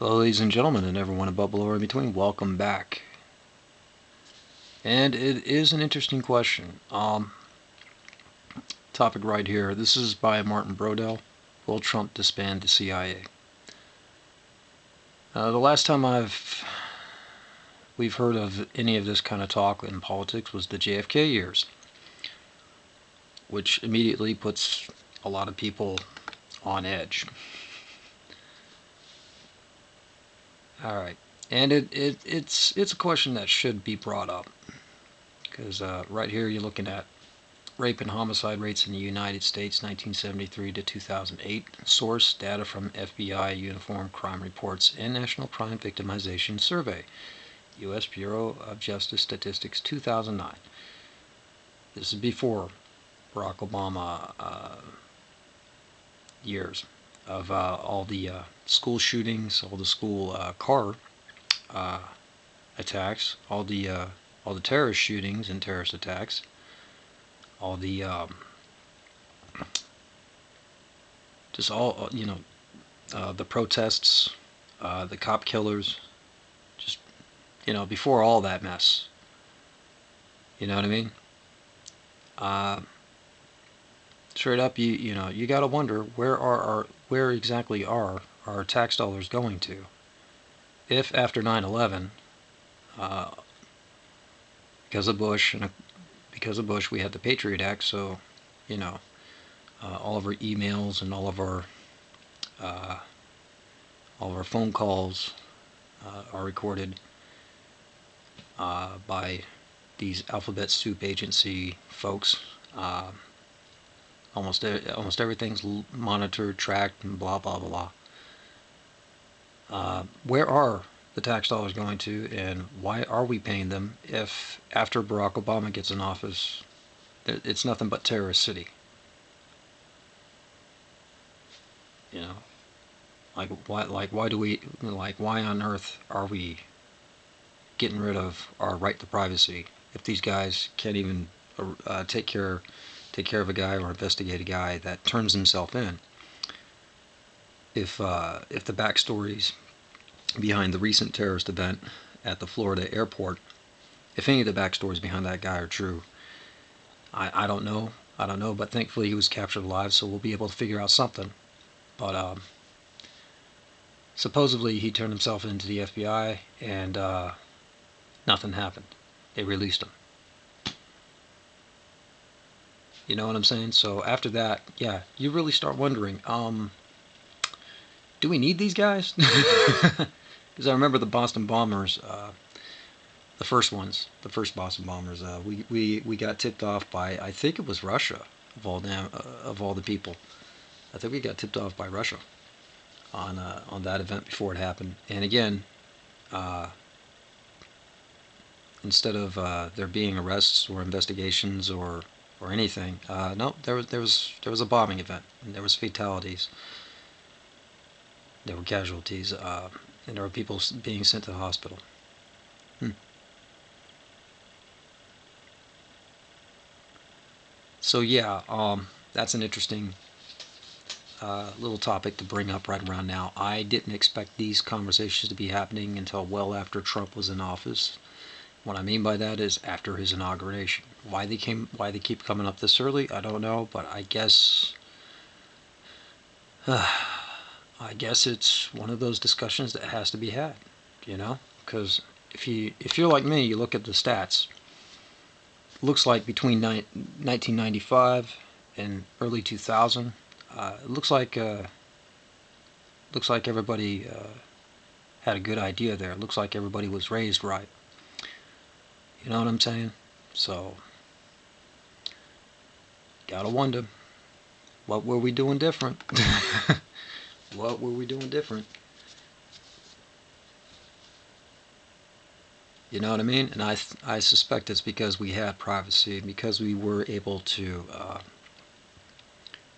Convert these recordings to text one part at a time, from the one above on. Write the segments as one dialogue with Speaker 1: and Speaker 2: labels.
Speaker 1: Hello, ladies and gentlemen, and everyone above, below, or in between. Welcome back. And it is an interesting question. Topic right here. This is by Martin Brodell. Will Trump disband the CIA? The last time we've heard of any of this kind of talk in politics was the JFK years, which immediately puts a lot of people on edge. All right, and it's a question that should be brought up because right here you're looking at rape and homicide rates in the United States 1973 to 2008. Source data from FBI Uniform Crime Reports and National Crime Victimization Survey. U.S. Bureau of Justice Statistics 2009. This is before Barack Obama years of all the school shootings, all the school car attacks, all the terrorist shootings and terrorist attacks, all the just all the protests, the cop killers, just before all that mess. You know what I mean? Straight up, you got to wonder where exactly are our tax dollars going to? If after 9/11, because of Bush we had the Patriot Act, so all of our emails and all of our phone calls are recorded by these alphabet soup agency folks. Almost everything's monitored, tracked, and blah blah blah. Where are the tax dollars going to, and why are we paying them if after Barack Obama gets in office, it's nothing but terrorist city? Why on earth are we getting rid of our right to privacy if these guys can't even take care of a guy or investigate a guy that turns himself in? If the backstories behind the recent terrorist event at the Florida airport, if any of the backstories behind that guy are true, I don't know. But thankfully he was captured alive, so we'll be able to figure out something. But supposedly he turned himself into the FBI, and nothing happened. They released him. You know what I'm saying? So after that, yeah, you really start wondering, do we need these guys? Because I remember the Boston bombers, the first Boston bombers. We got tipped off by, I think it was Russia, of all the people. I think we got tipped off by Russia on that event before it happened. And again, instead of there being arrests or investigations or anything, no, there was a bombing event, and there was fatalities. There were casualties, and there were people being sent to the hospital. So yeah, that's an interesting little topic to bring up right around now. I didn't expect these conversations to be happening until well after Trump was in office. What I mean by that is after his inauguration. Why they keep coming up this early, I don't know, but I guess it's one of those discussions that has to be had, because if you're like me, you look at the stats. Looks like between 1995 and early 2000, it looks like everybody had a good idea there. It looks like everybody was raised right. You know what I'm saying? So, gotta wonder, what were we doing different? What were we doing different? You know what I mean? And I suspect it's because we had privacy, because we were able to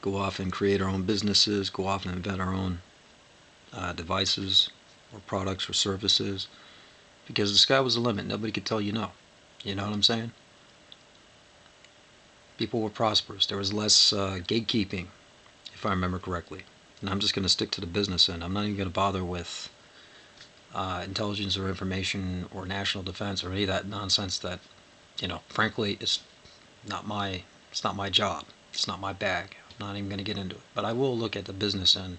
Speaker 1: go off and create our own businesses, go off and invent our own devices or products or services, because the sky was the limit. Nobody could tell you no. You know what I'm saying? People were prosperous. There was less gatekeeping, if I remember correctly. And I'm just going to stick to the business end. I'm not even going to bother with intelligence or information or national defense or any of that nonsense that, frankly, it's not my job. It's not my bag. I'm not even going to get into it. But I will look at the business end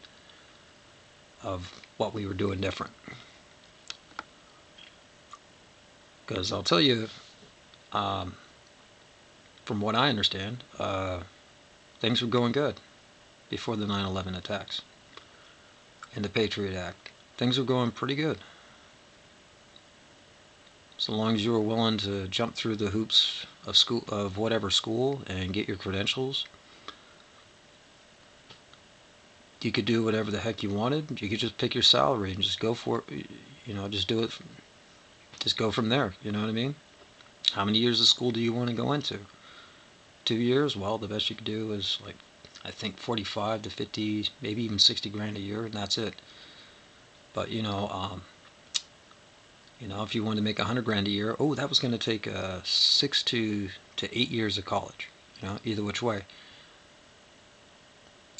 Speaker 1: of what we were doing different. Because I'll tell you, from what I understand, things were going good before the 9/11 attacks and the Patriot Act. Things were going pretty good. So long as you were willing to jump through the hoops of school, of whatever school, and get your credentials, you could do whatever the heck you wanted. You could just pick your salary and just go for it. Just do it. Just go from there. You know what I mean? How many years of school do you want to go into? 2 years? Well, the best you could do is, like, I think 45 to 50, maybe even 60 grand a year, and that's it. But if you wanted to make 100 grand a year, that was going to take 6 to 8 years of college. Either which way.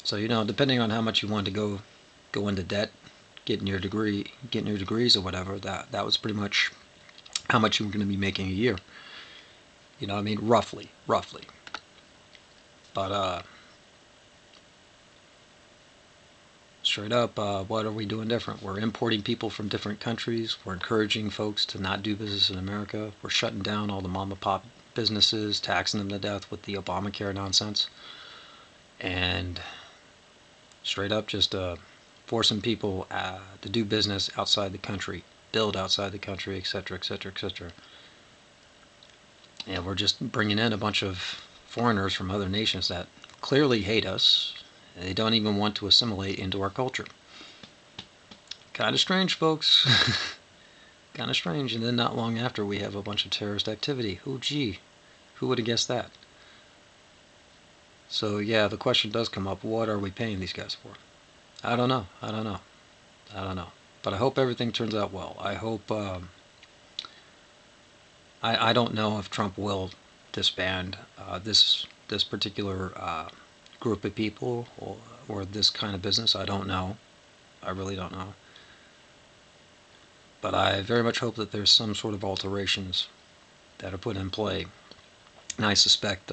Speaker 1: So depending on how much you wanted to go into debt, getting your degrees or whatever, that was pretty much how much you were going to be making a year. You know what I mean? Roughly. But straight up, what are we doing different? We're importing people from different countries. We're encouraging folks to not do business in America. We're shutting down all the mom and pop businesses, taxing them to death with the Obamacare nonsense, and straight up just forcing people to do business outside the country, build outside the country, etc., etc., etc. And we're just bringing in a bunch of foreigners from other nations that clearly hate us. And they don't even want to assimilate into our culture. Kind of strange, folks. Kind of strange. And then not long after, we have a bunch of terrorist activity. Oh, gee. Who would have guessed that? So, yeah, the question does come up, what are we paying these guys for? I don't know. But I hope everything turns out well. I hope... I don't know if Trump will disband this particular group of people or this kind of business. I don't know. I really don't know. But I very much hope that there's some sort of alterations that are put in play. And I suspect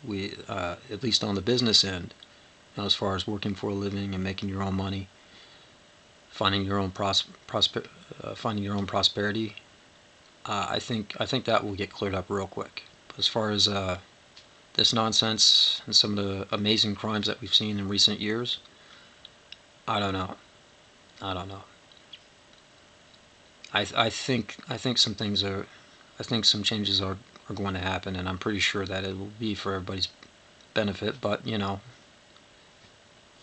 Speaker 1: we, at least on the business end, as far as working for a living and making your own money, finding your own prosperity, I think that will get cleared up real quick. As far as this nonsense and some of the amazing crimes that we've seen in recent years, I don't know. I think some things are, I think some changes are going to happen, and I'm pretty sure that it will be for everybody's benefit. But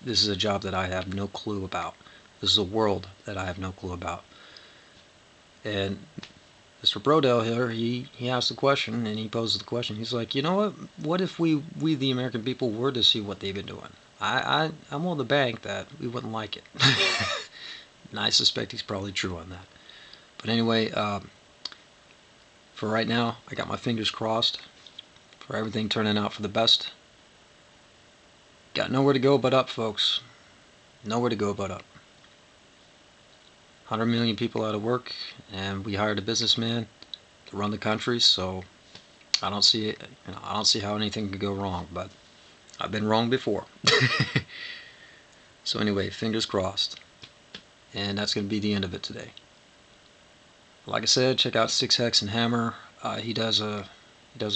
Speaker 1: this is a job that I have no clue about. This is a world that I have no clue about. And Mr. Brodell here, he asked the question, and he poses the question. He's like, you know what? What if we the American people were to see what they've been doing? I'm willing to bank that we wouldn't like it. And I suspect he's probably true on that. But anyway, for right now, I got my fingers crossed for everything turning out for the best. Got nowhere to go but up, folks. Nowhere to go but up. 100 million people out of work, and we hired a businessman to run the country, so I don't see it. I don't see how anything could go wrong, but I've been wrong before. So anyway, fingers crossed. And that's going to be the end of it today. Like I said, check out Sticks, Hex, and Hammer. He does a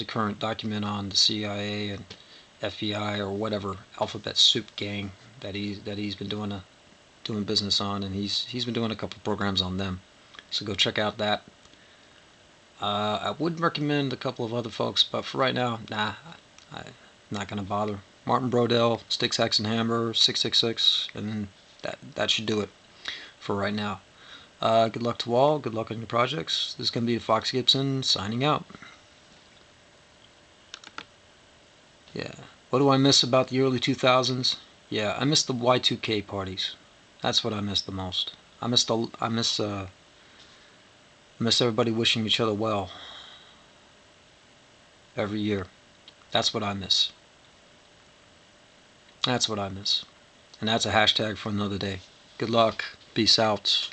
Speaker 1: current document on the CIA and FBI or whatever alphabet soup gang that he's been doing business on, and he's been doing a couple programs on them. So go check out that. I would recommend a couple of other folks, but for right now, nah, I'm not gonna bother. Martin Brodell, Sticks, Hex, and Hammer, 666, and that should do it for right now. Good luck to all. Good luck on your projects. This is going to be Fox Gibson signing out. Yeah. What do I miss about the early 2000s? Yeah, I miss the Y2K parties. That's what I miss the most. I miss everybody wishing each other well every year. That's what I miss. That's what I miss. And that's a hashtag for another day. Good luck. Peace out.